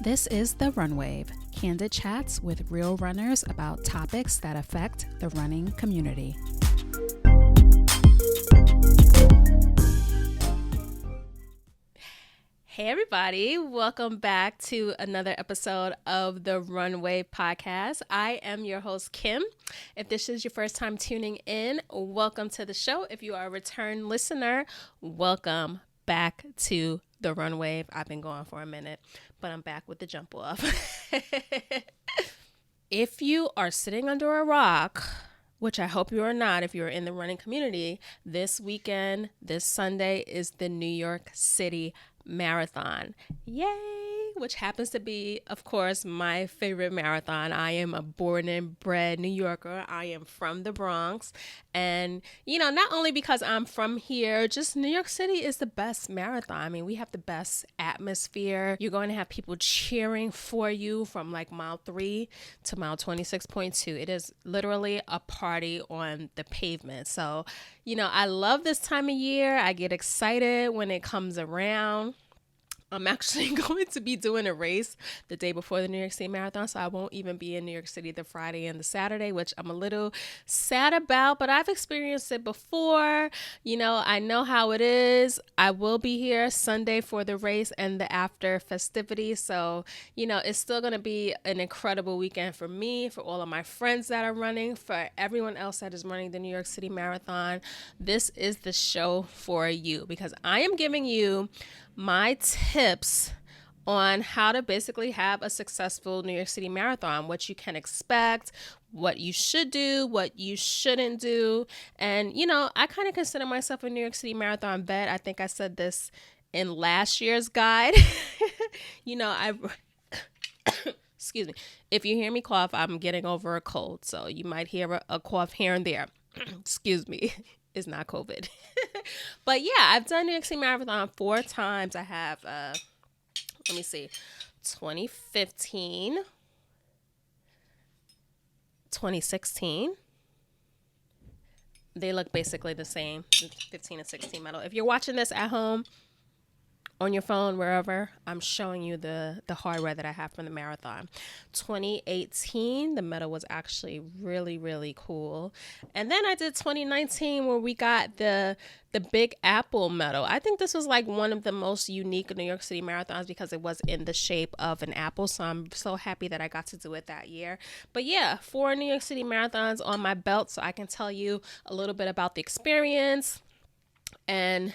This is The Run Wave, candid chats with real runners about topics that affect the running community. Hey everybody, welcome back to another episode of the Run Wave podcast. I am your host, Kim. If this is your first time tuning in, welcome to the show. If you are a return listener, welcome back to the Run Wave. I've been going for a minute, but I'm back with the jump off. If you are sitting under a rock, which I hope you are not if you're in the running community, this weekend, this Sunday, is the New York City Marathon. Yay! Which happens to be, of course, my favorite marathon. I am a born and bred New Yorker. I am from the Bronx. And, not only because I'm from here, just New York City is the best marathon. I mean, we have the best atmosphere. You're going to have people cheering for you from like mile 3 to mile 26.2. It is literally a party on the pavement. So, I love this time of year. I get excited when it comes around. I'm actually going to be doing a race the day before the New York City Marathon, so I won't even be in New York City the Friday and the Saturday, which I'm a little sad about, but I've experienced it before. I know how it is. I will be here Sunday for the race and the after festivities, so, it's still going to be an incredible weekend for me, for all of my friends that are running, for everyone else that is running the New York City Marathon. This is the show for you because I am giving you my tips on how to basically have a successful New York City Marathon, what you can expect, what you should do, what you shouldn't do. And, I kind of consider myself a New York City Marathon vet. I think I said this in last year's guide. Excuse me. If you hear me cough, I'm getting over a cold. So you might hear a cough here and there. Excuse me. It's not COVID. But yeah, I've done New York City Marathon 4 times. I have, 2015, 2016. They look basically the same, 15 and 16 medal. If you're watching this at home, on your phone, wherever, I'm showing you the hardware that I have from the marathon. 2018, the medal was actually really, really cool. And then I did 2019 where we got the Big Apple medal. I think this was like one of the most unique New York City marathons because it was in the shape of an apple. So I'm so happy that I got to do it that year. But yeah, 4 New York City marathons on my belt. So I can tell you a little bit about the experience. And,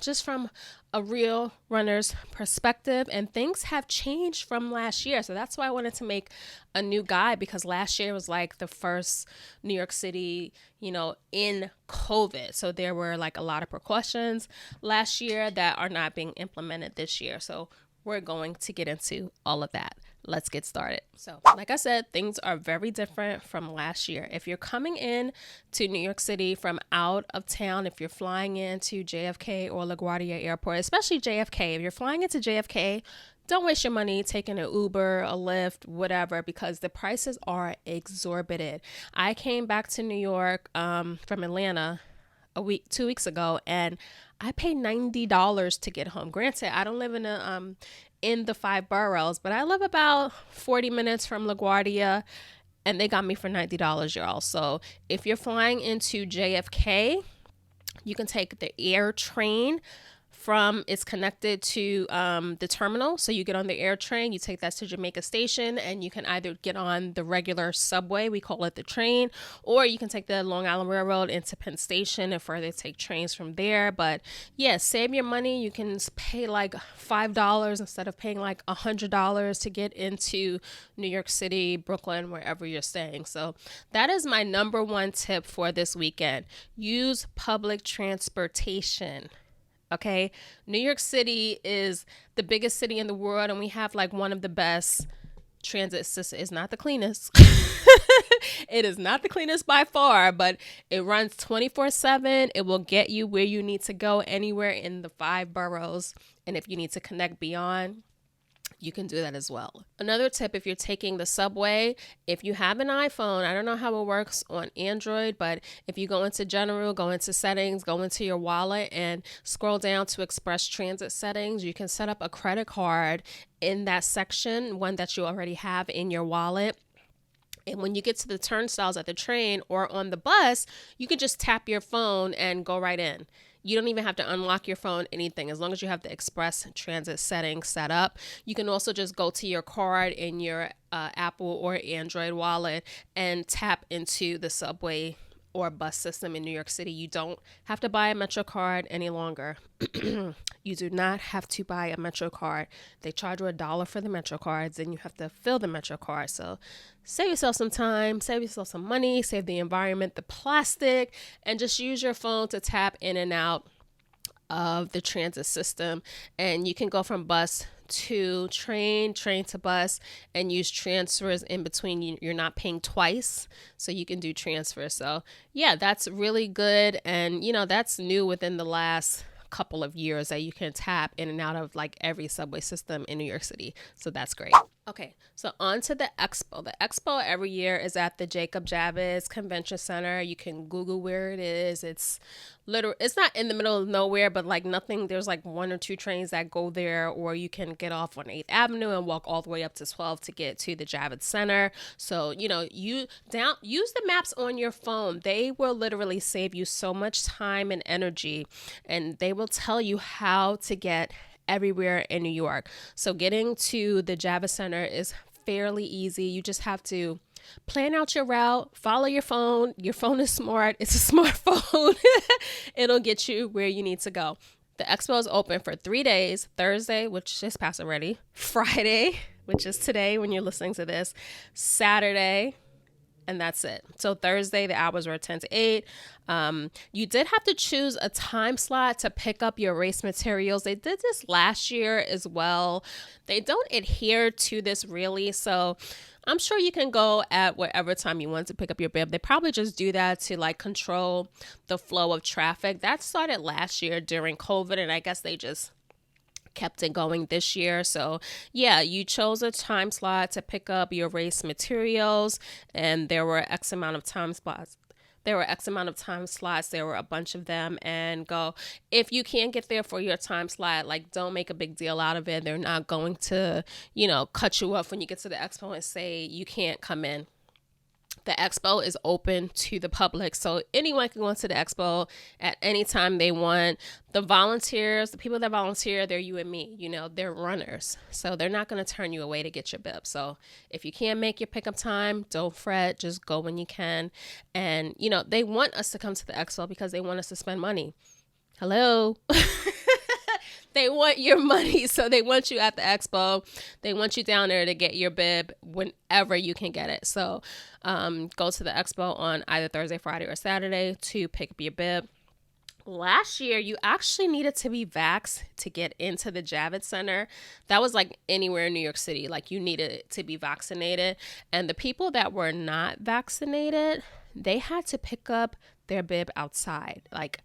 just from a real runner's perspective, and things have changed from last year. So that's why I wanted to make a new guide, because last year was like the first New York City, in COVID. So there were like a lot of precautions last year that are not being implemented this year. So we're going to get into all of that. Let's get started. So, like I said, things are very different from last year. If you're coming in to New York City from out of town, if you're flying into JFK or LaGuardia Airport, especially JFK, if you're flying into JFK, don't waste your money taking an Uber, a Lyft, whatever, because the prices are exorbitant. I came back to New York from Atlanta 2 weeks ago, and I paid $90 to get home. Granted, I don't live in the 5 boroughs, but I live about 40 minutes from LaGuardia, and they got me for $90, y'all. So if you're flying into JFK, you can take the air train it's connected to the terminal. So you get on the air train, you take that to Jamaica Station, and you can either get on the regular subway, we call it the train, or you can take the Long Island Railroad into Penn Station and further take trains from there. But yeah, save your money. You can pay like $5 instead of paying like $100 to get into New York City, Brooklyn, wherever you're staying. So that is my number one tip for this weekend. Use public transportation. Okay, New York City is the biggest city in the world, and we have like one of the best transit systems. It's not the cleanest. It is not the cleanest by far, but it runs 24/7. It will get you where you need to go anywhere in the 5 boroughs. And if you need to connect beyond, you can do that as well. Another tip, if you're taking the subway, if you have an iPhone, I don't know how it works on Android, but if you go into general, go into settings, go into your wallet and scroll down to express transit settings, you can set up a credit card in that section, one that you already have in your wallet. And when you get to the turnstiles at the train or on the bus, you can just tap your phone and go right in. You don't even have to unlock your phone, anything, as long as you have the express transit settings set up. You can also just go to your card in your Apple or Android wallet and tap into the subway or bus system in New York City. You don't have to buy a Metro card any longer. You do not have to buy a Metro card. They charge you $1 for the Metro cards, and you have to fill the Metro card. So save yourself some time, save yourself some money, save the environment, the plastic, and just use your phone to tap in and out of the transit system. And you can go from bus to train to bus, and use transfers in between. You're not paying twice, so you can do transfers. So yeah, that's really good. And that's new within the last couple of years, that you can tap in and out of like every subway system in New York City. So that's great. Okay, so on to the expo. The expo every year is at the Jacob Javits Convention Center. You can Google where it is. It's not in the middle of nowhere, but like nothing. There's like 1 or 2 trains that go there, or you can get off on 8th Avenue and walk all the way up to 12th to get to the Javits Center. So, use the maps on your phone. They will literally save you so much time and energy, and they will tell you how to get everywhere in New York. So getting to the Javits Center is fairly easy. You just have to plan out your route, follow your phone. Your phone is smart. It's a smartphone. It'll get you where you need to go. The expo is open for 3 days: Thursday, which is past already, Friday, which is today when you're listening to this, Saturday, and that's it. So Thursday, the hours were 10 to 8. You did have to choose a time slot to pick up your race materials. They did this last year as well. They don't adhere to this really, so I'm sure you can go at whatever time you want to pick up your bib. They probably just do that to like control the flow of traffic. That started last year during COVID, and I guess they just kept it going this year. So yeah, you chose a time slot to pick up your race materials, and there were X amount of time slots. There were a bunch of them, and go. If you can't get there for your time slot, like, don't make a big deal out of it. They're not going to, cut you off when you get to the expo and say you can't come in. The expo is open to the public, so anyone can go into the expo at any time they want. The volunteers, the people that volunteer, they're you and me. They're runners, so they're not going to turn you away to get your bib. So if you can't make your pickup time, don't fret. Just go when you can. And, they want us to come to the expo because they want us to spend money. Hello. They want your money, so they want you at the expo. They want you down there to get your bib whenever you can get it. So go to the expo on either Thursday, Friday, or Saturday to pick up your bib. Last year, you actually needed to be vaxxed to get into the Javits Center. That was like anywhere in New York City. Like, you needed to be vaccinated. And the people that were not vaccinated, they had to pick up their bib outside, like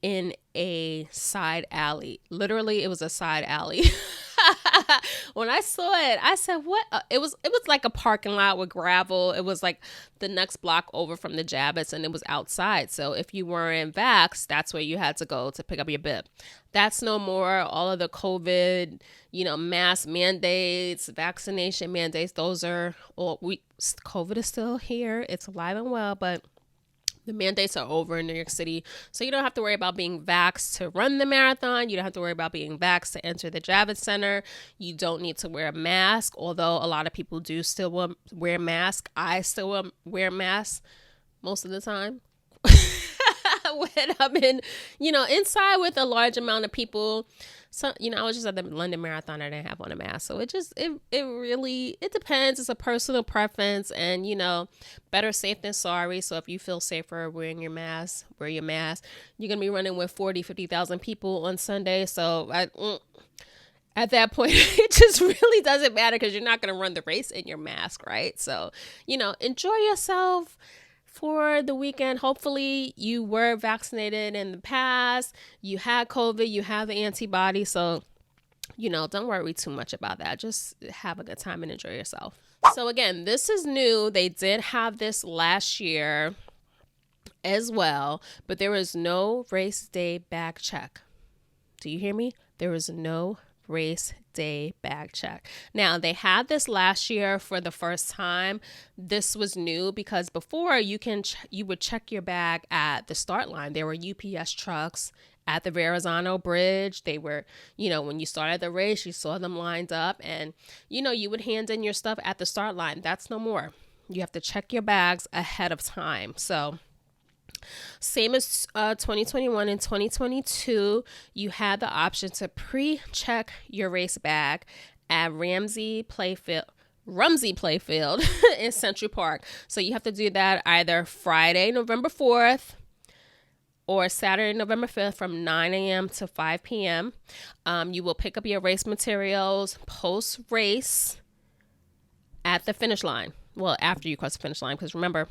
in a side alley. Literally, it was a side alley. When I saw it, I said, what? It was like a parking lot with gravel. It was like the next block over from the Javits, and it was outside. So if you weren't vaxxed, that's where you had to go to pick up your bib. That's no more. All of the COVID, mask mandates, vaccination mandates, those are all. COVID is still here. It's alive and well, but the mandates are over in New York City, so you don't have to worry about being vaxxed to run the marathon. You don't have to worry about being vaxxed to enter the Javits Center. You don't need to wear a mask, although a lot of people do still wear masks. I still wear masks most of the time. When I'm in, inside with a large amount of people. So, I was just at the London Marathon. I didn't have on a mask. So it really depends. It's a personal preference, and, better safe than sorry. So if you feel safer wearing your mask, wear your mask. You're going to be running with 50,000 people on Sunday. So at that point, it just really doesn't matter, because you're not going to run the race in your mask, right? So, enjoy yourself for the weekend. Hopefully you were vaccinated in the past. You had COVID, you have the antibody. So, don't worry too much about that. Just have a good time and enjoy yourself. So again, this is new. They did have this last year as well, but there was no race day bag check. Do you hear me? There was no race day bag check. Now, they had this last year for the first time. This was new because before you would check your bag at the start line. There were UPS trucks at the Verrazano Bridge. They were, when you started the race, you saw them lined up, and, you would hand in your stuff at the start line. That's no more. You have to check your bags ahead of time. So same as 2021 and 2022, you had the option to pre-check your race bag at Rumsey Playfield in Central Park. So you have to do that either Friday, November 4th, or Saturday, November 5th from 9 a.m. to 5 p.m. You will pick up your race materials post-race at the finish line. Well, after you cross the finish line, because remember,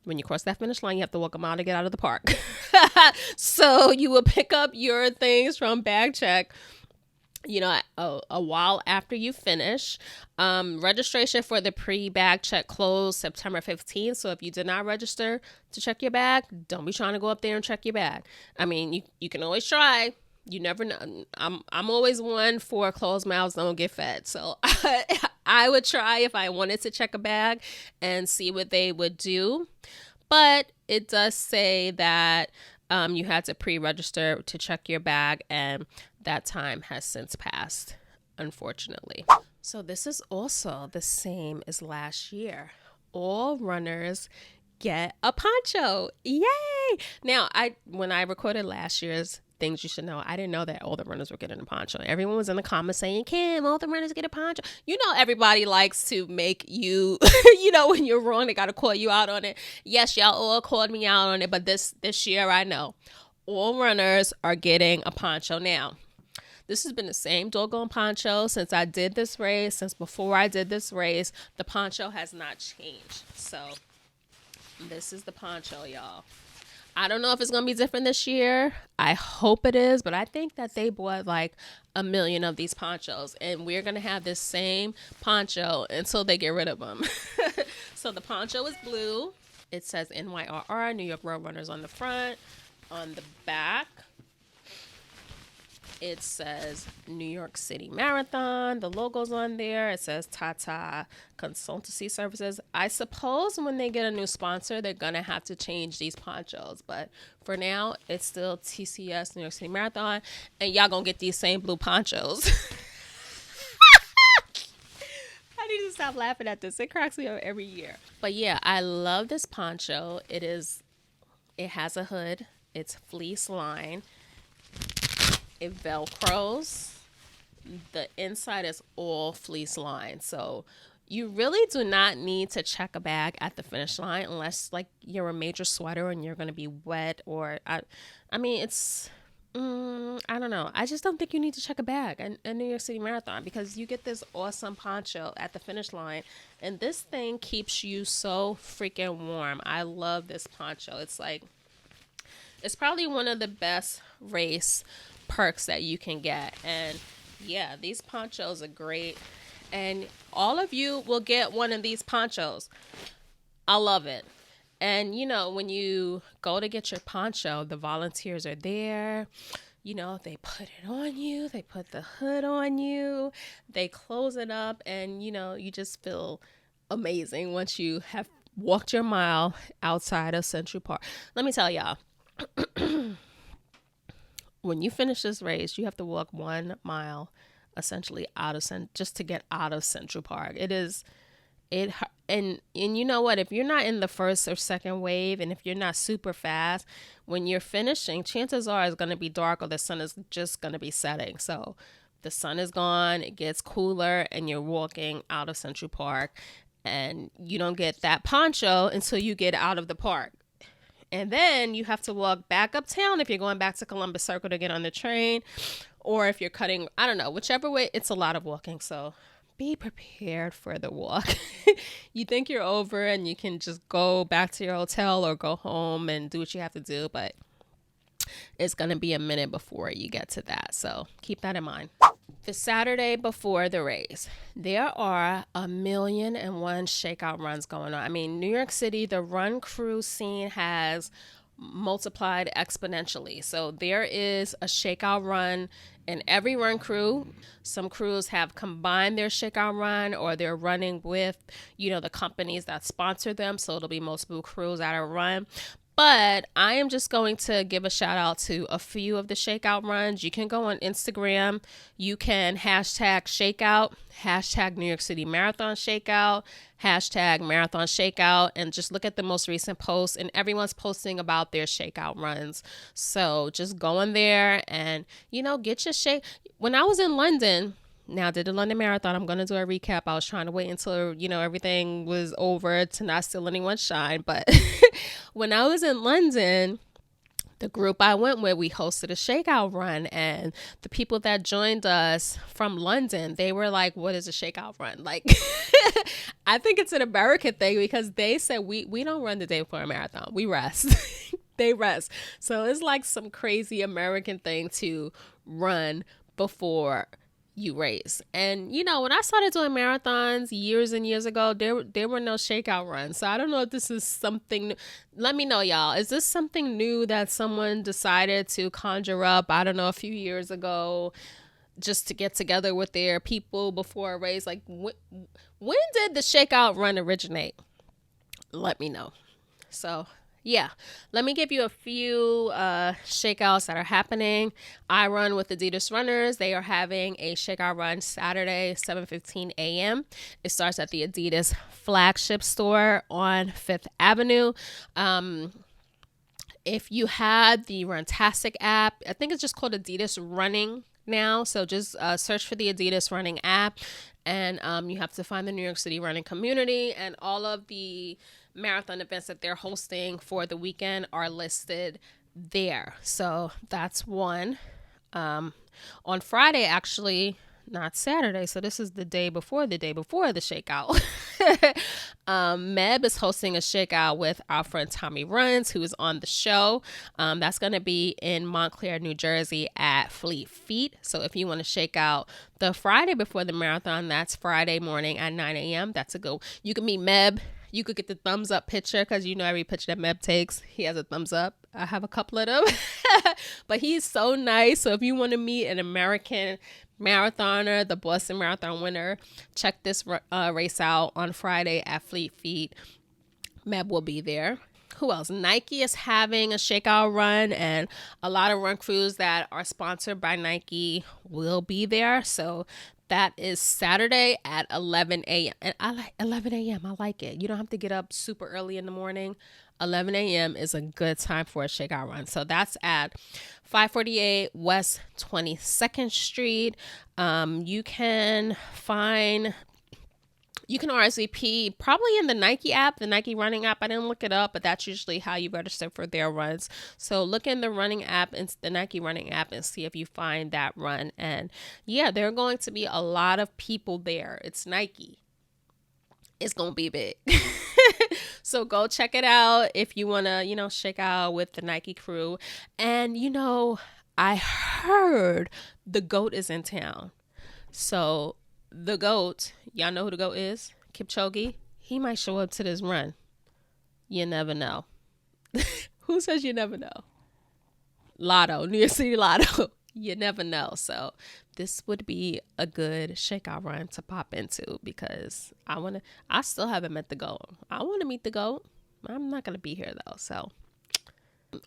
when you cross that finish line, you have to walk a mile to get out of the park. So you will pick up your things from bag check, a while after you finish. Registration for the pre-bag check closed September 15th. So if you did not register to check your bag, don't be trying to go up there and check your bag. I mean, you can always try. You never know. I'm always one for closed mouths don't get fed. So I would try if I wanted to check a bag and see what they would do. But it does say that you had to pre-register to check your bag, and that time has since passed, unfortunately. So this is also the same as last year. All runners get a poncho. Yay! Now, when I recorded last year's things you should know, I didn't know that all the runners were getting a poncho. Everyone was in the comments saying, Kim, all the runners get a poncho. Everybody likes to make you, when you're wrong, they got to call you out on it. Yes, y'all all called me out on it, but this year I know all runners are getting a poncho. Now, this has been the same doggone poncho since I did this race, since before I did this race. The poncho has not changed. So this is the poncho, y'all. I don't know if it's going to be different this year. I hope it is, but I think that they bought like 1 million of these ponchos, and we're going to have this same poncho until they get rid of them. So the poncho is blue. It says NYRR, New York Road Runners on the front. On the back, it says New York City Marathon. The logo's on there. It says Tata Consultancy Services. I suppose when they get a new sponsor, they're going to have to change these ponchos. But for now, it's still TCS New York City Marathon. And y'all going to get these same blue ponchos. I need to stop laughing at this. It cracks me up every year. But yeah, I love this poncho. It has a hood. It's fleece lined. It velcros. The inside is all fleece lined. So you really do not need to check a bag at the finish line unless like you're a major sweater and you're going to be wet, or I don't know. I just don't think you need to check a bag in New York City Marathon, because you get this awesome poncho at the finish line, and this thing keeps you so freaking warm. I love this poncho. It's probably one of the best race perks that you can get. And yeah, these ponchos are great. And all of you will get one of these ponchos. I love it. And, when you go to get your poncho, the volunteers are there. They put it on you. They put the hood on you. They close it up. And, you just feel amazing once you have walked your mile outside of Central Park. Let me tell y'all. When you finish this race, you have to walk 1 mile essentially just to get out of Central Park. And you know what? If you're not in the first or second wave, and if you're not super fast, when you're finishing, chances are it's going to be dark, or the sun is just going to be setting. So the sun is gone, it gets cooler, and you're walking out of Central Park, and you don't get that poncho until you get out of the park. And then you have to walk back uptown if you're going back to Columbus Circle to get on the train, or if you're cutting, I don't know, whichever way. It's a lot of walking. So be prepared for the walk. You think you're over and you can just go back to your hotel or go home and do what you have to do, but it's going to be a minute before you get to that. So keep that in mind. The Saturday before the race, there are 1,000,001 shakeout runs going on. I mean, New York City, the run crew scene has multiplied exponentially. So there is a shakeout run in every run crew. Some crews have combined their shakeout run, or they're running with, the companies that sponsor them. So it'll be multiple crews at a run. But I am just going to give a shout out to a few of the shakeout runs. You can go on Instagram. You can hashtag shakeout, hashtag New York City Marathon Shakeout, hashtag Marathon Shakeout, and just look at the most recent posts. And everyone's posting about their shakeout runs. So just go in there and, get your shake. When I was in London, now, did the London Marathon, I'm going to do a recap. I was trying to wait until, everything was over to not steal anyone's shine. But when I was in London, the group I went with, we hosted a shakeout run. And the people that joined us from London, they were like, what is a shakeout run? Like, I think it's an American thing, because they said we don't run the day before a marathon. We rest. They rest. So it's like some crazy American thing to run before you race. And when I started doing marathons years and years ago, there were no shakeout runs. So I don't know if this is something new. Let me know, y'all. Is this something new that someone decided to conjure up, I don't know, a few years ago, just to get together with their people before a race? Like, when did the shakeout run originate? Let me know. So yeah, let me give you a few shakeouts that are happening. I run with Adidas Runners. They are having a shakeout run Saturday, 7:15 a.m. It starts at the Adidas flagship store on 5th Avenue. If you had the Runtastic app, I think it's just called Adidas Running now. So just search for the Adidas Running app, and you have to find the New York City running community, and all of the marathon events that they're hosting for the weekend are listed there. So that's one. On Friday, actually, not Saturday, so this is the day before the shakeout. Meb is hosting a shakeout with our friend Tommy Runs, who is on the show. That's going to be in Montclair, New Jersey at Fleet Feet. So if you want to shake out the Friday before the marathon, that's Friday morning at 9 a.m. That's a go. You can meet Meb. You could get the thumbs up picture, because every picture that Meb takes, he has a thumbs up. I have a couple of them. But he's so nice. So if you want to meet an American marathoner, the Boston Marathon winner, check this race out on Friday at Fleet Feet. Meb will be there. Who else? Nike is having a shakeout run, and a lot of run crews that are sponsored by Nike will be there. So that is Saturday at 11 a.m. And I like 11 a.m. I like it. You don't have to get up super early in the morning. 11 a.m. is a good time for a shakeout run. So that's at 548 West 22nd Street. You can RSVP probably in the Nike app, the Nike running app. I didn't look it up, but that's usually how you register for their runs. So look in the running app and the Nike running app and see if you find that run. And yeah, there are going to be a lot of people there. It's Nike. It's going to be big. So go check it out if you want to, shake out with the Nike crew. And, I heard the GOAT is in town. So the GOAT, y'all know who the GOAT is? Kipchoge. He might show up to this run. You never know. Who says you never know? Lotto, New York City Lotto. You never know. So this would be a good shakeout run to pop into, because I still haven't met the GOAT. I want to meet the GOAT. I'm not going to be here though. So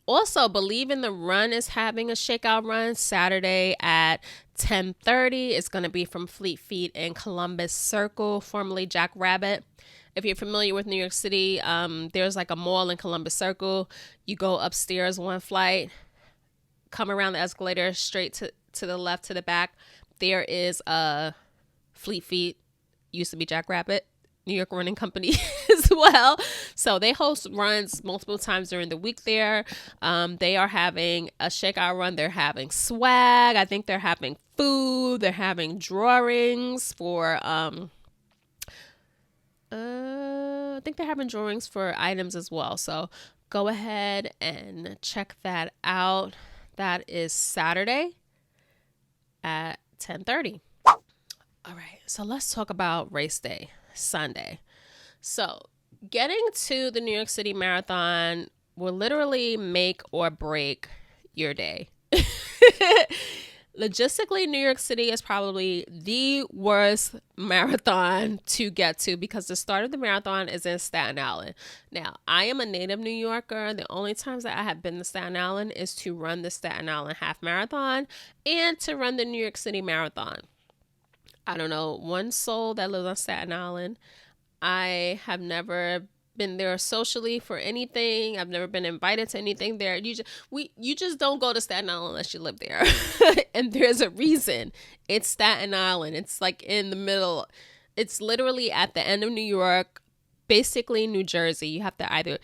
also, Believe in the Run is having a shakeout run Saturday at 10:30. It's going to be from Fleet Feet in Columbus Circle, formerly Jack Rabbit. If you're familiar with New York City, there's like a mall in Columbus Circle. You go upstairs one flight, come around the escalator straight to the left, to the back. There is a Fleet Feet, used to be Jack Rabbit, New York running company as well. So they host runs multiple times during the week there. They are having a shakeout run. They're having swag. I think they're having food. They're having drawings for I think they're having drawings for items as well. So go ahead and check that out. That is Saturday at 10:30. All right, so let's talk about race day, Sunday. So, getting to the New York City Marathon will literally make or break your day. Logistically, New York City is probably the worst marathon to get to because the start of the marathon is in Staten Island. Now, I am a native New Yorker. The only times that I have been to Staten Island is to run the Staten Island half marathon and to run the New York City Marathon. I don't know one soul that lives on Staten Island. I have never been there socially for anything. I've never been invited to anything there. You just don't go to Staten Island unless you live there. And there's a reason. It's Staten Island. It's like in the middle. It's literally at the end of New York, basically New Jersey. You have to either,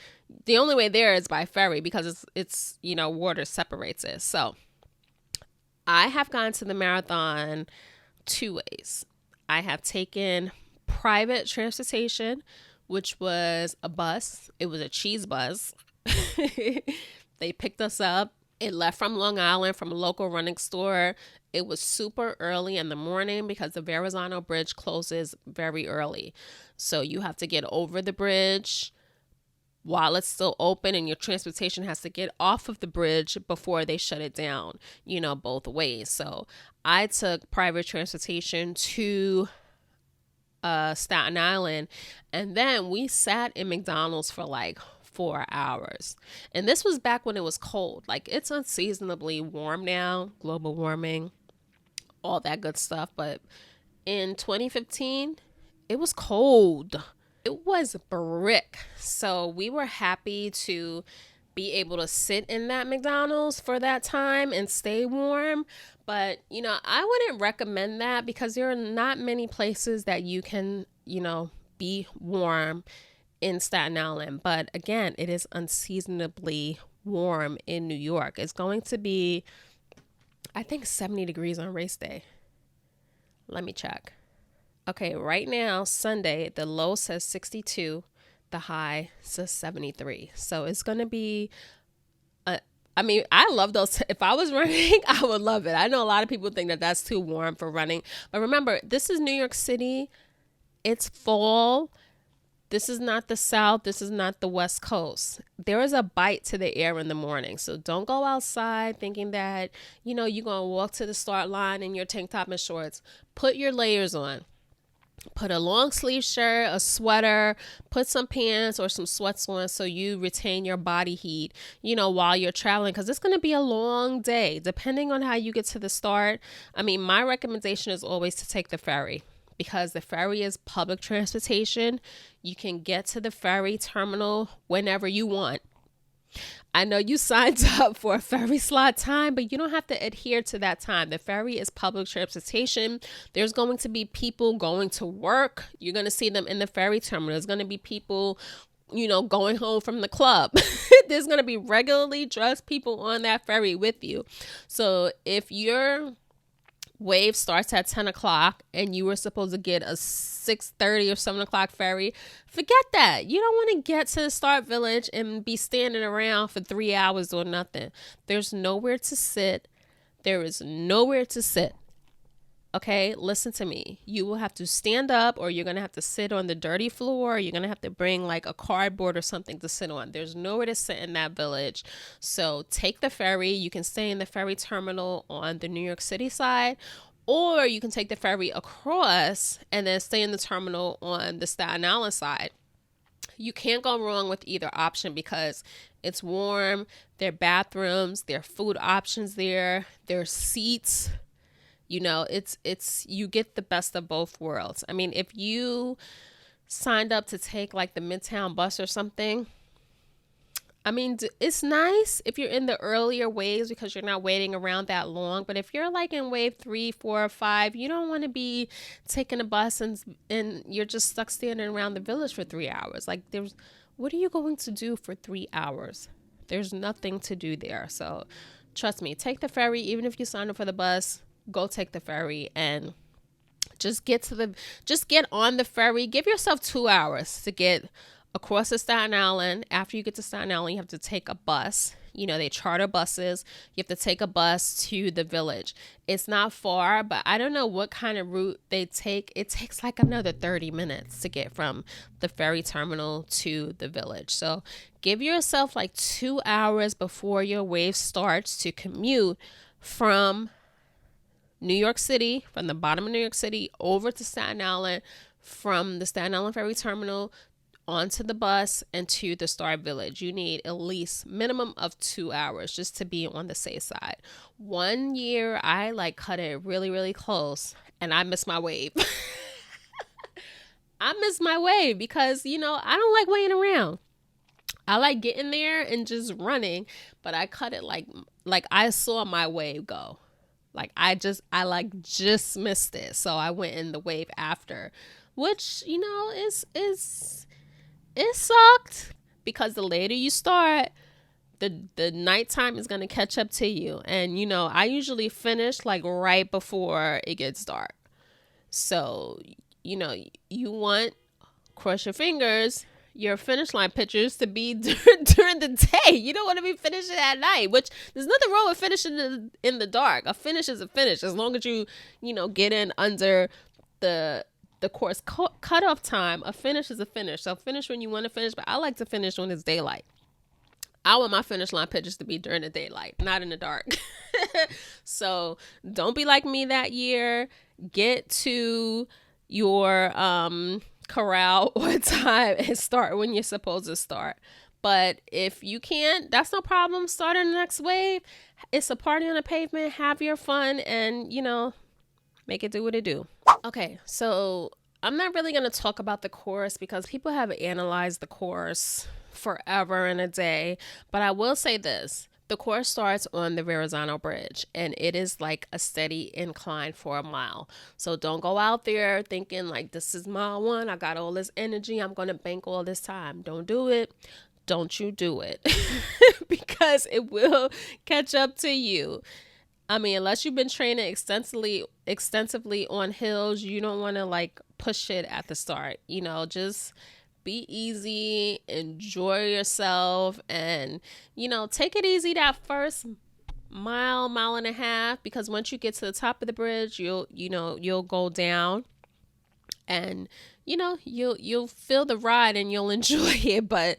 the only way there is by ferry because it's water separates it. So I have gone to the marathon two ways. I have taken private transportation, which was a bus. It was a cheese bus. They picked us up. It left from Long Island from a local running store. It was super early in the morning because the Verrazano Bridge closes very early. So you have to get over the bridge while it's still open, and your transportation has to get off of the bridge before they shut it down, both ways. So I took private transportation to Staten Island, and then we sat in McDonald's for like 4 hours. And this was back when it was cold. Like, it's unseasonably warm now, global warming, all that good stuff. But in 2015, it was cold. It was brick. So we were happy to be able to sit in that McDonald's for that time and stay warm. But, I wouldn't recommend that because there are not many places that you can, be warm in Staten Island. But again, it is unseasonably warm in New York. It's going to be, I think, 70 degrees on race day. Let me check. Okay, right now, Sunday, the low says 62, the high says 73. So it's going to be, I love those. If I was running, I would love it. I know a lot of people think that that's too warm for running. But remember, this is New York City. It's fall. This is not the South. This is not the West Coast. There is a bite to the air in the morning. So don't go outside thinking that, you're going to walk to the start line in your tank top and shorts. Put your layers on. Put a long sleeve shirt, a sweater, put some pants or some sweats on so you retain your body heat, while you're traveling, because it's going to be a long day depending on how you get to the start. My recommendation is always to take the ferry because the ferry is public transportation. You can get to the ferry terminal whenever you want. I know you signed up for a ferry slot time, but you don't have to adhere to that time. The ferry is public transportation. There's going to be people going to work. You're going to see them in the ferry terminal. There's going to be people, going home from the club. There's going to be regularly dressed people on that ferry with you. So if your wave starts at 10 o'clock and you were supposed to get a 6:30 or 7 o'clock ferry, forget that. You don't want to get to the start village and be standing around for 3 hours or nothing. There's nowhere to sit. There is nowhere to sit. Okay, listen to me. You will have to stand up, or you're going to have to sit on the dirty floor. You're going to have to bring like a cardboard or something to sit on. There's nowhere to sit in that village. So take the ferry. You can stay in the ferry terminal on the New York City side, or you can take the ferry across and then stay in the terminal on the Staten Island side. You can't go wrong with either option because it's warm. There are bathrooms, there are food options there, there are seats. It's you get the best of both worlds. If you signed up to take like the Midtown bus or something, it's nice if you're in the earlier waves because you're not waiting around that long. But if you're like in wave 3, 4, or 5, you don't want to be taking a bus and you're just stuck standing around the village for 3 hours. Like, what are you going to do for 3 hours? There's nothing to do there. So trust me, take the ferry. Even if you sign up for the bus, go take the ferry and just get on the ferry. Give yourself 2 hours to get across the Staten Island. After you get to Staten Island, you have to take a bus. They charter buses. You have to take a bus to the village. It's not far, but I don't know what kind of route they take. It takes like another 30 minutes to get from the ferry terminal to the village. So give yourself like 2 hours before your wave starts to commute from New York City, from the bottom of New York City over to Staten Island, from the Staten Island ferry terminal onto the bus and to the Star Village. You need at least minimum of 2 hours just to be on the safe side. One year I like cut it really, really close and I missed my wave. I missed my wave because, I don't like waiting around. I like getting there and just running, but I cut it like I saw my wave go. Like I just missed it. So I went in the wave after, which, it sucked because the later you start, the nighttime is going to catch up to you. And, I usually finish like right before it gets dark. So, you want, cross your fingers, your finish line pictures to be during the day. You don't want to be finishing at night, which there's nothing wrong with finishing in the dark. A finish is a finish as long as you, get in under the course cutoff time. A finish is a finish. So finish when you want to finish, but I like to finish when it's daylight. I want my finish line pictures to be during the daylight, not in the dark. So don't be like me that year. Get to your corral on time and start when you're supposed to start. But if you can't, that's no problem. Start on the next wave. It's a party on the pavement. Have your fun and, make it do what it do. Okay, so I'm not really going to talk about the course because people have analyzed the course forever and a day. But I will say this. The course starts on the Verrazano Bridge, and it is like a steady incline for a mile. So don't go out there thinking like, this is mile 1. I got all this energy. I'm going to bank all this time. Don't do it. Don't you do it because it will catch up to you. I mean, unless you've been training extensively on hills, you don't want to like push it at the start. Just be easy, enjoy yourself, and, take it easy that first mile and a half, because once you get to the top of the bridge, you'll go down and, you'll feel the ride and you'll enjoy it, but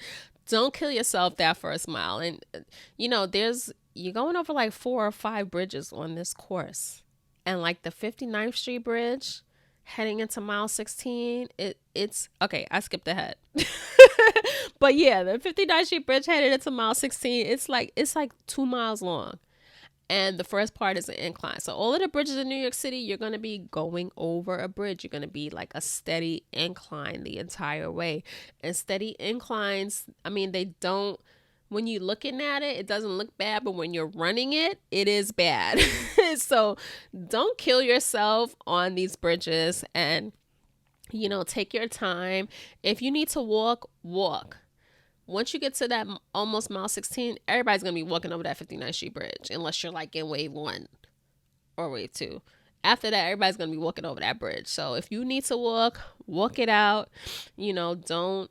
don't kill yourself that first mile. And, you're going over like 4 or 5 bridges on this course. And like the 59th Street Bridge heading into mile 16, it's okay. I skipped ahead. But yeah, the 59th Street Bridge headed into mile 16. It's like 2 miles long. And the first part is an incline. So all of the bridges in New York City, you're going to be going over a bridge. You're going to be like a steady incline the entire way. And steady inclines, I mean, when you're looking at it, it doesn't look bad, but when you're running it, it is bad. So don't kill yourself on these bridges and, take your time. If you need to walk. Once you get to that almost mile 16, everybody's going to be walking over that 59th Street Bridge, unless you're like in wave 1 or wave 2. After that, everybody's going to be walking over that bridge. So if you need to walk it out. Don't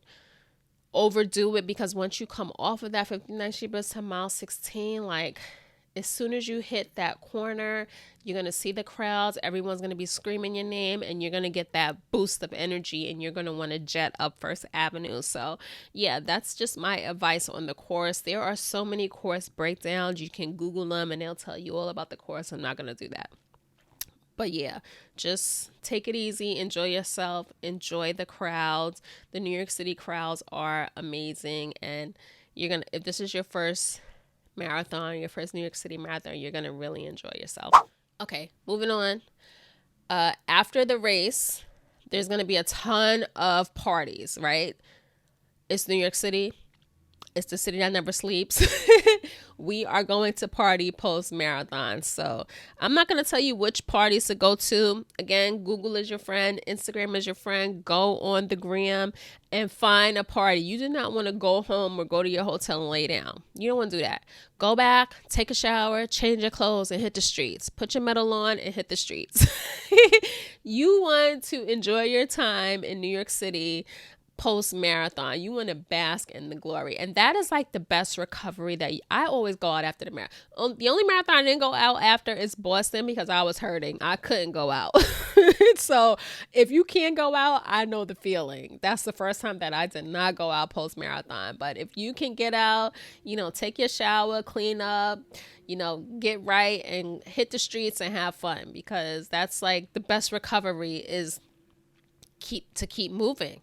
overdo it, because once you come off of that 59th Street Bridge to mile 16, like as soon as you hit that corner, you're going to see the crowds. Everyone's going to be screaming your name, and you're going to get that boost of energy, and you're going to want to jet up First Avenue. So yeah, that's just my advice on the course. There are so many course breakdowns. You can Google them and they'll tell you all about the course. I'm not going to do that. But yeah, just take it easy, enjoy yourself, enjoy the crowds. The New York City crowds are amazing, and if this is your first marathon, your first New York City marathon, you're going to really enjoy yourself. Okay, moving on. After the race, there's going to be a ton of parties, right? It's New York City. It's the city that never sleeps. We are going to party post-marathon. So I'm not going to tell you which parties to go to. Again, Google is your friend. Instagram is your friend. Go on the gram and find a party. You do not want to go home or go to your hotel and lay down. You don't want to do that. Go back, take a shower, change your clothes, and hit the streets. Put your medal on and hit the streets. You want to enjoy your time in New York City post marathon. You want to bask in the glory. And that is like the best recovery that I always go out after the marathon. The only marathon I didn't go out after is Boston because I was hurting. I couldn't go out. So if you can't go out, I know the feeling. That's the first time that I did not go out post marathon. But if you can get out, take your shower, clean up, get right and hit the streets and have fun, because that's like the best recovery is keep moving.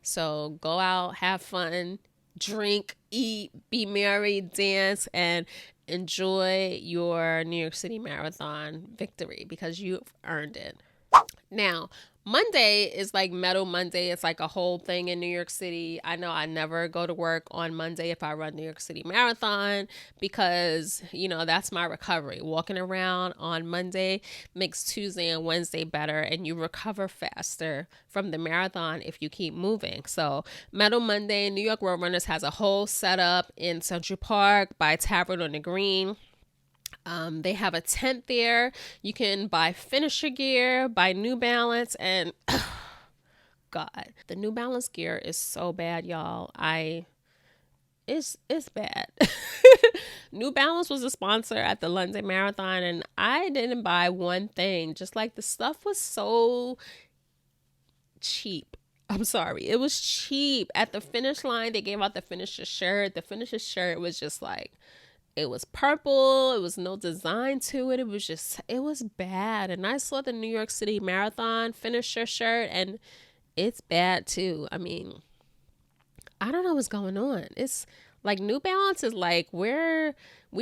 So go out, have fun, drink, eat, be merry, dance, and enjoy your New York City Marathon victory, because you've earned it. Now, Monday is like Metal Monday. It's like a whole thing in New York City. I know I never go to work on Monday if I run New York City Marathon, because, that's my recovery. Walking around on Monday makes Tuesday and Wednesday better, and you recover faster from the marathon if you keep moving. So Metal Monday, New York Road Runners has a whole setup in Central Park by Tavern on the Green. They have a tent there. You can buy finisher gear, buy New Balance, and God, the New Balance gear is so bad, y'all. It's bad. New Balance was a sponsor at the London Marathon, and I didn't buy one thing. Just like the stuff was so cheap. I'm sorry. It was cheap. At the finish line, they gave out the finisher shirt. The finisher shirt was just like, it was purple. It was no design to it. It was bad. And I saw the New York City Marathon finisher shirt, and it's bad too. I mean, I don't know what's going on. It's like New Balance is like, we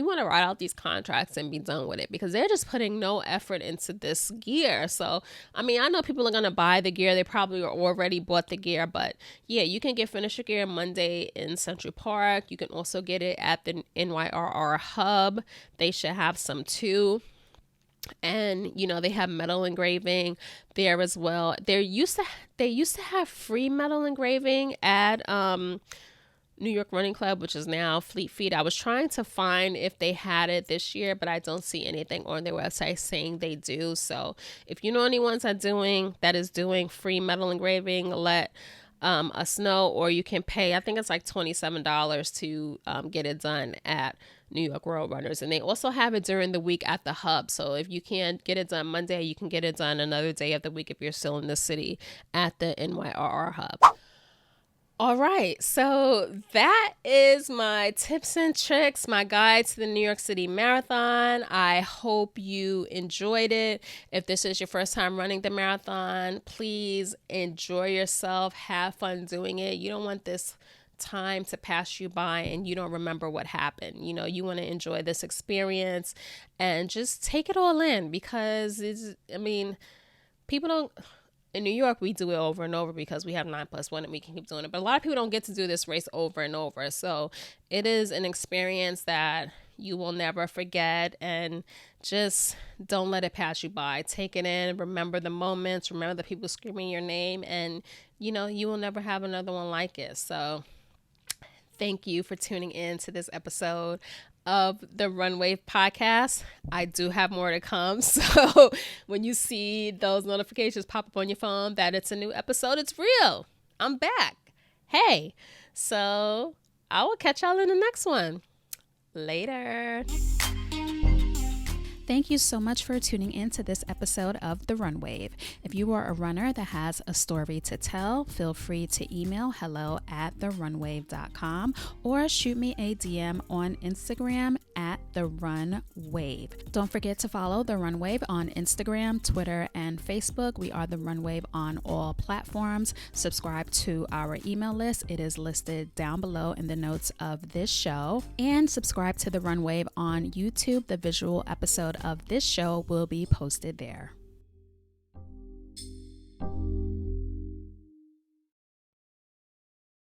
want to write out these contracts and be done with it, because they're just putting no effort into this gear. So, I mean, I know people are going to buy the gear. They probably already bought the gear, but yeah, you can get finisher gear Monday in Central Park. You can also get it at the NYRR hub. They should have some too. And, they have metal engraving there as well. They used to have free metal engraving at, New York Running Club, which is now Fleet Feet. I was trying to find if they had it this year, but I don't see anything on their website saying they do. So if you know anyone that is doing free metal engraving, let us know, or you can pay, I think it's like $27 to get it done at New York Road Runners. And they also have it during the week at the hub. So if you can't get it done Monday, you can get it done another day of the week if you're still in the city at the NYRR hub. All right, so that is my tips and tricks, my guide to the New York City Marathon. I hope you enjoyed it. If this is your first time running the marathon, please enjoy yourself, have fun doing it. You don't want this time to pass you by and you don't remember what happened. You want to enjoy this experience and just take it all in, because people don't... In New York, we do it over and over because we have 9+1 and we can keep doing it. But a lot of people don't get to do this race over and over. So it is an experience that you will never forget, and just don't let it pass you by. Take it in, remember the moments, remember the people screaming your name, and you will never have another one like it. So thank you for tuning in to this episode of the Runway podcast. I do have more to come. So when you see those notifications pop up on your phone that it's a new episode, it's real. I'm back. Hey, so I will catch y'all in the next one. Later. Thank you so much for tuning in to this episode of The Runwave. If you are a runner that has a story to tell, feel free to email hello@therunwave.com or shoot me a DM on Instagram at The Runwave. Don't forget to follow The Runwave on Instagram, Twitter, and Facebook. We are The Runwave on all platforms. Subscribe to our email list. It is listed down below in the notes of this show. And subscribe to The Runwave on YouTube. The visual episode of this show will be posted there.